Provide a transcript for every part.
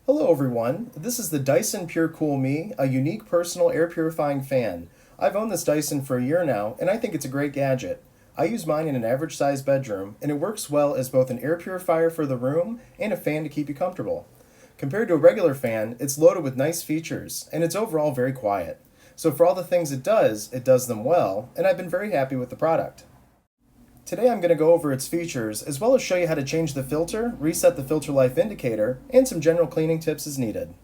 Hello everyone, this is the Dyson Pure Cool Me, a unique personal air purifying fan. I've owned this Dyson for a year now, and I think it's a great gadget. I use mine in an average sized bedroom, and it works well as both an air purifier for the room and a fan to keep you comfortable. Compared to a regular fan, it's loaded with nice features, and it's overall very quiet. So for all the things it does them well, and I've been very happy with the product. Today I'm going to go over its features, as well as show you how to change the filter, reset the filter life indicator, and some general cleaning tips as needed.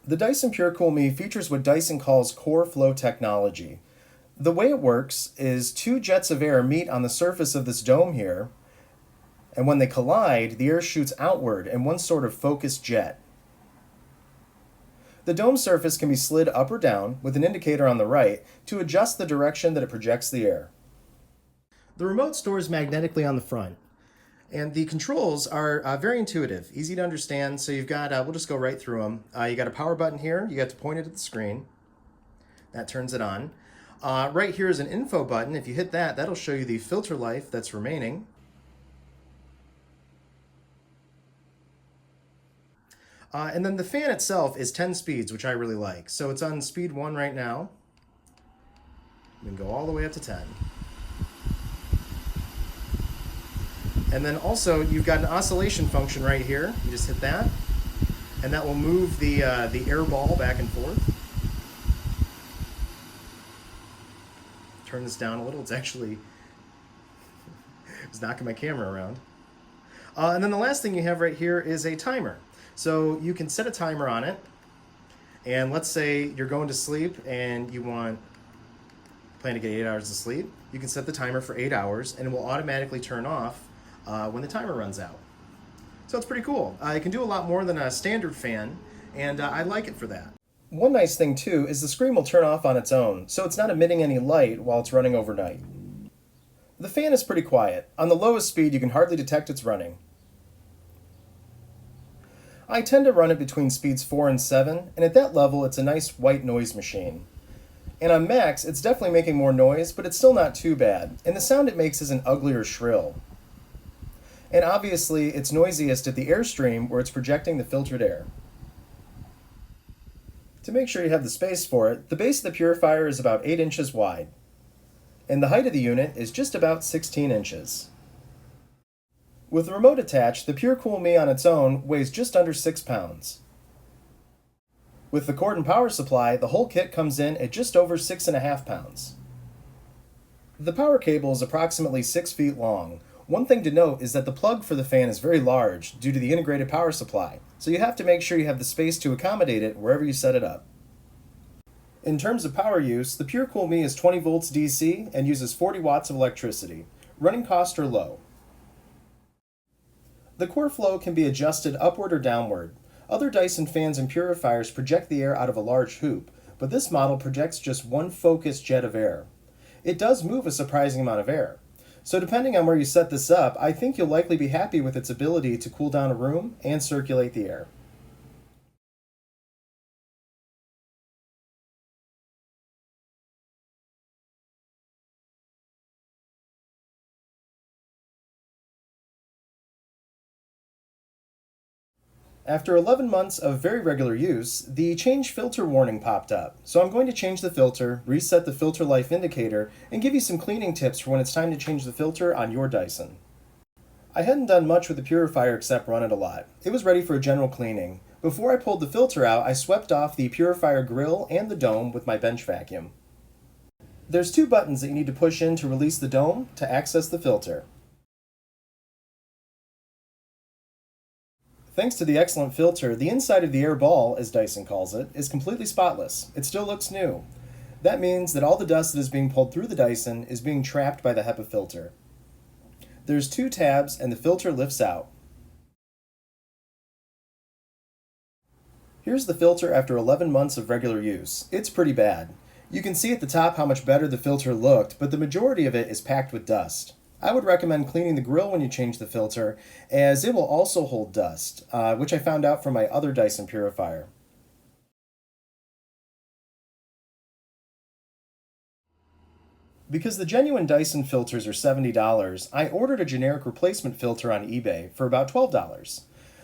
The Dyson Pure Cool Me features what Dyson calls core flow technology. The way it works is two jets of air meet on the surface of this dome here, and when they collide, the air shoots outward in one sort of focused jet. The dome surface can be slid up or down with an indicator on the right to adjust the direction that it projects the air. The remote stores magnetically on the front, and the controls are very intuitive, easy to understand. So you've got, we'll just go right through them. You got a power button here. You got to point it at the screen. That turns it on. Right here is an info button. If you hit that, that'll show you the filter life that's remaining. And then the fan itself is 10 speeds, which I really like. So it's on speed 1 right now. You can go all the way up to 10. And then also you've got an oscillation function right here. You just hit that, and that will move the air ball back and forth. Turn this down a little. It's actually it's knocking my camera around. And then the last thing you have right here is a timer. So you can set a timer on it, and let's say you're going to sleep and you plan to get 8 hours of sleep. You can set the timer for 8 hours, and it will automatically turn off when the timer runs out. So it's pretty cool. It can do a lot more than a standard fan, and I like it for that. One nice thing too is the screen will turn off on its own, so it's not emitting any light while it's running overnight. The fan is pretty quiet. On the lowest speed, you can hardly detect it's running. I tend to run it between speeds 4 and 7, and at that level, it's a nice white noise machine. And on max, it's definitely making more noise, but it's still not too bad, and the sound it makes is an uglier shrill. And obviously, it's noisiest at the airstream where it's projecting the filtered air. To make sure you have the space for it, the base of the purifier is about 8 inches wide, and the height of the unit is just about 16 inches. With the remote attached, the Pure Cool Me on its own weighs just under 6 pounds. With the cord and power supply, the whole kit comes in at just over 6.5 pounds. The power cable is approximately 6 feet long. One thing to note is that the plug for the fan is very large due to the integrated power supply, so you have to make sure you have the space to accommodate it wherever you set it up. In terms of power use, the Pure Cool Me is 20 volts DC and uses 40 watts of electricity. Running costs are low. The core flow can be adjusted upward or downward. Other Dyson fans and purifiers project the air out of a large hoop, but this model projects just one focused jet of air. It does move a surprising amount of air. So depending on where you set this up, I think you'll likely be happy with its ability to cool down a room and circulate the air. After 11 months of very regular use, the change filter warning popped up. So I'm going to change the filter, reset the filter life indicator, and give you some cleaning tips for when it's time to change the filter on your Dyson. I hadn't done much with the purifier except run it a lot. It was ready for a general cleaning. Before I pulled the filter out, I swept off the purifier grill and the dome with my bench vacuum. There's 2 buttons that you need to push in to release the dome to access the filter. Thanks to the excellent filter, the inside of the air ball, as Dyson calls it, is completely spotless. It still looks new. That means that all the dust that is being pulled through the Dyson is being trapped by the HEPA filter. There's 2 tabs and the filter lifts out. Here's the filter after 11 months of regular use. It's pretty bad. You can see at the top how much better the filter looked, but the majority of it is packed with dust. I would recommend cleaning the grill when you change the filter, as it will also hold dust, which I found out from my other Dyson purifier. Because the genuine Dyson filters are $70, I ordered a generic replacement filter on eBay for about $12.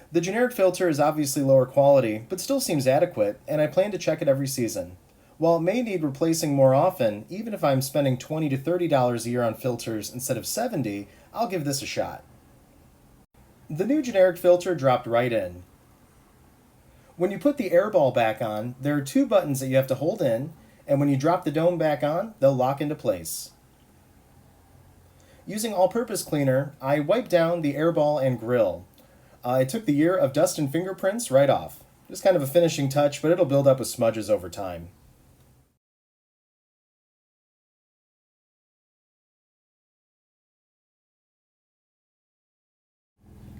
The generic filter is obviously lower quality, but still seems adequate, and I plan to check it every season. While it may need replacing more often, even if I'm spending $20 to $30 a year on filters instead of $70, I'll give this a shot. The new generic filter dropped right in. When you put the air ball back on, there are two buttons that you have to hold in, and when you drop the dome back on, they'll lock into place. Using all-purpose cleaner, I wiped down the air ball and grill. I took the year of dust and fingerprints right off. Just kind of a finishing touch, but it'll build up with smudges over time.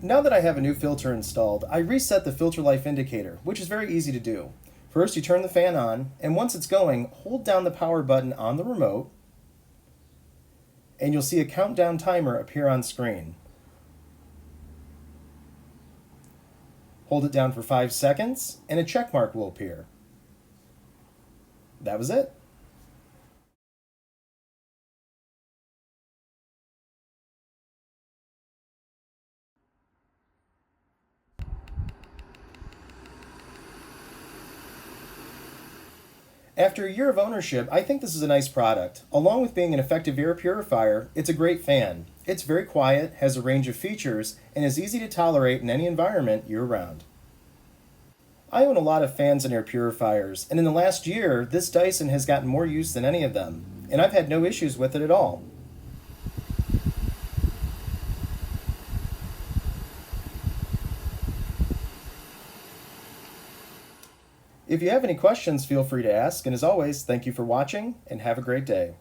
Now that I have a new filter installed, I reset the filter life indicator, which is very easy to do. First, you turn the fan on, and once it's going, hold down the power button on the remote, and you'll see a countdown timer appear on screen. Hold it down for 5 seconds, and a check mark will appear. That was it. After a year of ownership, I think this is a nice product. Along with being an effective air purifier, it's a great fan. It's very quiet, has a range of features, and is easy to tolerate in any environment year-round. I own a lot of fans and air purifiers, and in the last year, this Dyson has gotten more use than any of them, and I've had no issues with it at all. If you have any questions, feel free to ask, and as always, thank you for watching, and have a great day.